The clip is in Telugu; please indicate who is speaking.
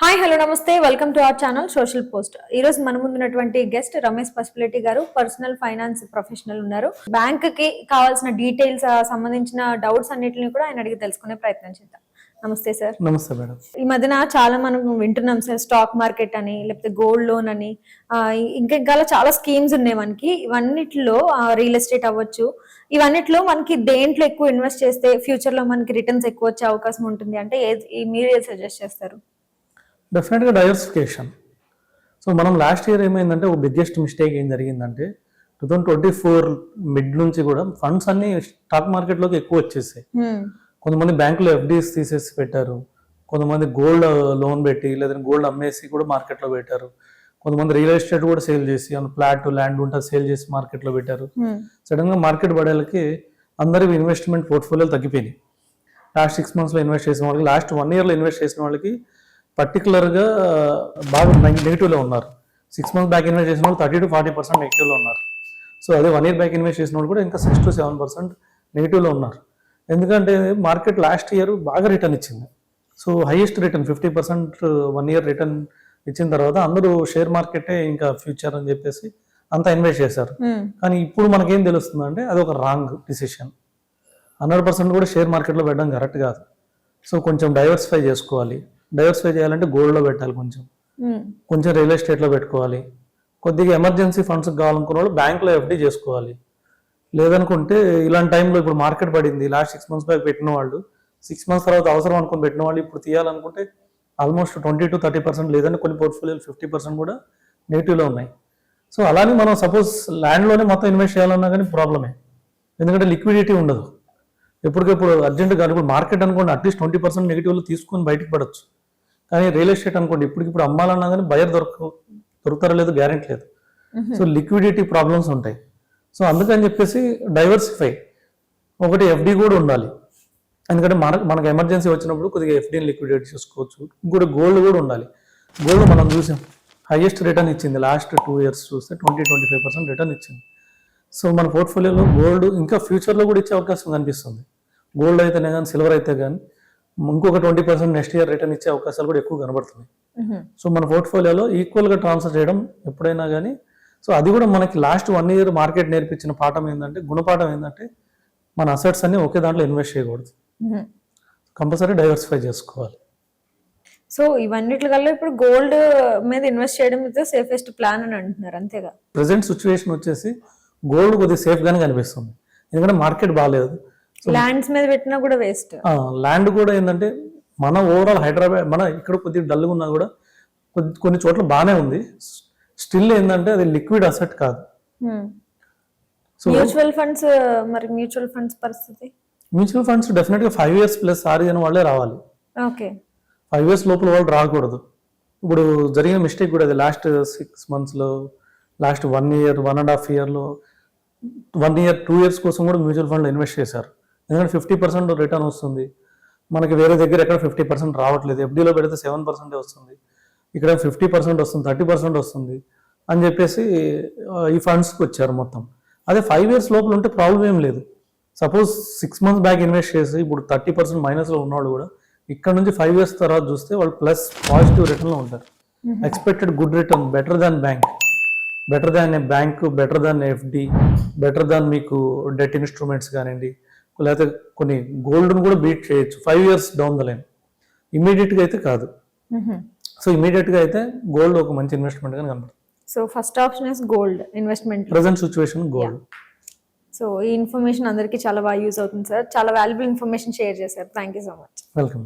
Speaker 1: హాయ్ హలో నమస్తే welcome to our channel social post. ఈ రోజు మన ముందున్నటువంటి గెస్ట్ రమేష్ పసుపులేటి గారు, పర్సనల్ ఫైనాన్స్ ప్రొఫెషనల్ ఉన్నారు. బ్యాంక్ కి కావాల్సిన డీటెయిల్స్ సంబంధించిన డౌట్స్ అన్నిటిని కూడా ఆయన అడిగి తెలుసుకునే ప్రయత్నం చేద్దాం. నమస్తే సార్.
Speaker 2: నమస్తే మేడం.
Speaker 1: ఈ మధ్యన చాలా మనం వింటున్నాం సార్, స్టాక్ మార్కెట్ అని, లేకపోతే గోల్డ్ లోన్ అని, ఇంకా చాలా స్కీమ్స్ ఉన్నాయి మనకి. ఇవన్నిటిలో రియల్ ఎస్టేట్ అవ్వచ్చు, ఇవన్నిటిలో మనకి దేంట్లో ఎక్కువ ఇన్వెస్ట్ చేస్తే ఫ్యూచర్ లో మనకి రిటర్న్స్ ఎక్కువ వచ్చే అవకాశం ఉంటుంది అంటే మీరు ఏది సజెస్ట్ చేస్తారు?
Speaker 2: డెఫినెట్గా డైవర్సిఫికేషన్. సో మనం లాస్ట్ ఇయర్ ఏమైందంటే ఒక బిగ్గెస్ట్ మిస్టేక్ ఏం జరిగిందంటే 2024 మిడ్ నుంచి కూడా ఫండ్స్ అన్ని స్టాక్ మార్కెట్లోకి ఎక్కువ వచ్చేసాయి. కొంతమంది బ్యాంకులో ఎఫ్డీస్ తీసేసి పెట్టారు, కొంతమంది గోల్డ్ లోన్ పెట్టి లేదా గోల్డ్ అమ్మేసి కూడా మార్కెట్లో పెట్టారు, కొంతమంది రియల్ ఎస్టేట్ కూడా సేల్ చేసి ఫ్లాట్ ల్యాండ్ ఉంటే సేల్ చేసి మార్కెట్లో పెట్టారు. సడన్గా మార్కెట్ పడేళ్ళకి అందరి ఇన్వెస్ట్మెంట్ పోర్ట్ఫోలియోలు తగ్గిపోయినాయి. లాస్ట్ 6 monthsలో ఇన్వెస్ట్ చేసిన వాళ్ళకి, లాస్ట్ 1 yearలో ఇన్వెస్ట్ చేసిన వాళ్ళకి పర్టికులర్గా బాగా నెగిటివ్లో ఉన్నారు. 6 months బ్యాక్ ఇన్వెస్ట్ చేసిన వాళ్ళు 30 to 40% నెగిటివ్లో ఉన్నారు. సో అదే 1 year బ్యాక్ ఇన్వెస్ట్ చేసిన వాళ్ళు కూడా ఇంకా 6 to 7% నెగిటివ్లో ఉన్నారు. ఎందుకంటే మార్కెట్ లాస్ట్ ఇయర్ బాగా రిటర్న్ ఇచ్చింది. So highest return 50% 1 year return ఇచ్చిన తర్వాత అందరూ షేర్ మార్కెటే ఇంకా ఫ్యూచర్ అని చెప్పేసి అంతా ఇన్వెస్ట్ చేశారు. కానీ ఇప్పుడు మనకేం తెలుస్తుంది అంటే అది ఒక రాంగ్ డిసిషన్. 100% కూడా షేర్ మార్కెట్లో పెట్టడం కరెక్ట్ కాదు. సో కొంచెం డైవర్సిఫై చేసుకోవాలి. డైవర్సిఫై చేయాలంటే గోల్డ్లో పెట్టాలి, కొంచెం రియల్ ఎస్టేట్లో పెట్టుకోవాలి, కొద్దిగా ఎమర్జెన్సీ ఫండ్స్ కావాలనుకున్న వాళ్ళు బ్యాంక్లో ఎఫ్డీ చేసుకోవాలి. లేదనుకుంటే ఇలాంటి టైంలో ఇప్పుడు మార్కెట్ పడింది, లాస్ట్ 6 months బ్యాక్ పెట్టిన వాళ్ళు 6 months తర్వాత అవసరం అనుకుని పెట్టిన వాళ్ళు ఇప్పుడు తీయాలనుకుంటే ఆల్మోస్ట్ 20 to 30%, లేదంటే కొన్ని పోర్ట్ఫోలియోలు 50% కూడా నెగిటివ్లో ఉన్నాయి. సో అలానే మనం సపోజ్ ల్యాండ్లోనే మొత్తం ఇన్వెస్ట్ చేయాలన్నా కానీ ప్రాబ్లమే, ఎందుకంటే లిక్విడిటీ ఉండదు. ఎప్పటికెప్పుడు అర్జెంటుగా ఇప్పుడు మార్కెట్ అనుకోండి అట్లీస్ట్ 20% నెగిటివ్లో తీసుకొని బయటకు పడవచ్చు. కానీ రియల్ ఎస్టేట్ అనుకోండి ఇప్పటికిప్పుడు అమ్మాలన్నా కానీ బయర్ దొరుకుతారో లేదు గ్యారెంటీ లేదు. సో లిక్విడిటీ ప్రాబ్లమ్స్ ఉంటాయి. సో అందుకని చెప్పేసి డైవర్సిఫై, ఒకటి ఎఫ్డీ కూడా ఉండాలి, ఎందుకంటే మనకు ఎమర్జెన్సీ వచ్చినప్పుడు కొద్దిగా ఎఫ్డీని లిక్విడేట్ చేసుకోవచ్చు. ఇంకోటి గోల్డ్ కూడా ఉండాలి. గోల్డ్ మనం చూసాం హైయెస్ట్ రిటర్న్ ఇచ్చింది, లాస్ట్ 2 years చూస్తే 20-25% రిటర్న్ ఇచ్చింది. సో మన పోర్ట్ఫోలియోలో గోల్డ్ ఇంకా ఫ్యూచర్లో కూడా ఇచ్చే అవకాశం కనిపిస్తుంది. గోల్డ్ అయితేనే కానీ సిల్వర్ అయితే కానీ ఇంకొక 20% నెక్స్ట్ ఇయర్ రిటర్న్ ఇచ్చే అవకాశాలు కూడా ఎక్కువ కనబడుతున్నాయి. సో మన పోర్ట్ఫోలియోలో ఈక్వల్గా ట్రాన్స్ఫర్ చేయడం ఎప్పుడైనా కానీ. సో అది కూడా మనకి లాస్ట్ 1 year మార్కెట్ నేర్పించిన పాఠం ఏంటంటే, గుణపాఠం ఏంటంటే మన అసెట్స్ అన్ని ఒకే దాంట్లో ఇన్వెస్ట్ చేయకూడదు, కంపల్సరీ డైవర్సిఫై చేసుకోవాలి.
Speaker 1: సో ఇవన్నిటికల్లా ఇప్పుడు గోల్డ్ మీద ఇన్వెస్ట్ చేయడం అయితే సేఫెస్ట్ ప్లాన్ అని అంటున్నారు, అంతేగా?
Speaker 2: ప్రెసెంట్ సిచ్యువేషన్ వచ్చేసి గోల్డ్ కొద్దిగా సేఫ్ గానే కనిపిస్తుంది, ఎందుకంటే మార్కెట్ బాగాలేదు.
Speaker 1: ల్యాండ్స్ మీద పెట్టినా కూడా వేస్ట్.
Speaker 2: ల్యాండ్ కూడా ఏంటంటే మన ఓవరాల్ హైదరాబాద్ మన ఇక్కడ కొద్దిగా డల్గా ఉన్నా కూడా కొన్ని చోట్ల బాగానే ఉంది. స్టిల్ ఏంటంటే అది లిక్విడ్ అసెట్ కాదు.
Speaker 1: సో మ్యూచువల్ ఫండ్స్, మరి మ్యూచువల్ ఫండ్స్ పరిస్థితి? మ్యూచువల్
Speaker 2: ఫండ్స్ డెఫినెట్ గా 5 years ప్లస్ ఆర్జన్ వాళ్ళే రావాలి.
Speaker 1: ఓకే,
Speaker 2: 5 years లోపల వాళ్ళు రాకూడదు. ఇప్పుడు జరిగిన మిస్టేక్ కూడా అది last 6 monthsలో, last 1 year 1.5 yearలో 1 year 2 years కోసం కూడా మ్యూచువల్ ఫండ్లో ఇన్వెస్ట్ చేశారు. ఎందుకంటే 50% రిటర్న్ వస్తుంది, మనకి వేరే దగ్గర ఎక్కడ 50% రావట్లేదు. ఎఫ్డీలో పెడితే 7% వస్తుంది, ఇక్కడ 50% వస్తుంది, 30% వస్తుంది అని చెప్పేసి ఈ ఫండ్స్కి వచ్చారు మొత్తం. అదే 5 years లోపల ఉంటే ప్రాబ్లం ఏం లేదు. సపోజ్ 6 months బ్యాక్ ఇన్వెస్ట్ చేసి ఇప్పుడు 30% మైనస్లో ఉన్నవాళ్ళు కూడా ఇక్కడ నుంచి 5 years తర్వాత చూస్తే వాళ్ళు ప్లస్ పాజిటివ్ రిటర్న్లో ఉంటారు. Expected good return, better than bank, better than a bank, better than FD, better than మీకు డెట్ ఇన్స్ట్రుమెంట్స్ కానివ్వండి, లేకపోతే కొన్ని గోల్డ్ను కూడా బీట్ చేయొచ్చు 5 years డౌన్ ద లైన్. ఇమీడియట్గా అయితే కాదు. సో ఇమీడియట్గా అయితే గోల్డ్ ఒక మంచి ఇన్వెస్ట్మెంట్ గా కనబడుతుంది.
Speaker 1: So first option is gold investment,
Speaker 2: present situation gold.
Speaker 1: So ఈ ఇన్ఫర్మేషన్ అందరికీ చాలా బాగా యూజ్ అవుతుంది సార్. చాలా వాల్యుబుల్ ఇన్ఫర్మేషన్ షేర్ చేశారు. Thank you so much.
Speaker 2: Welcome.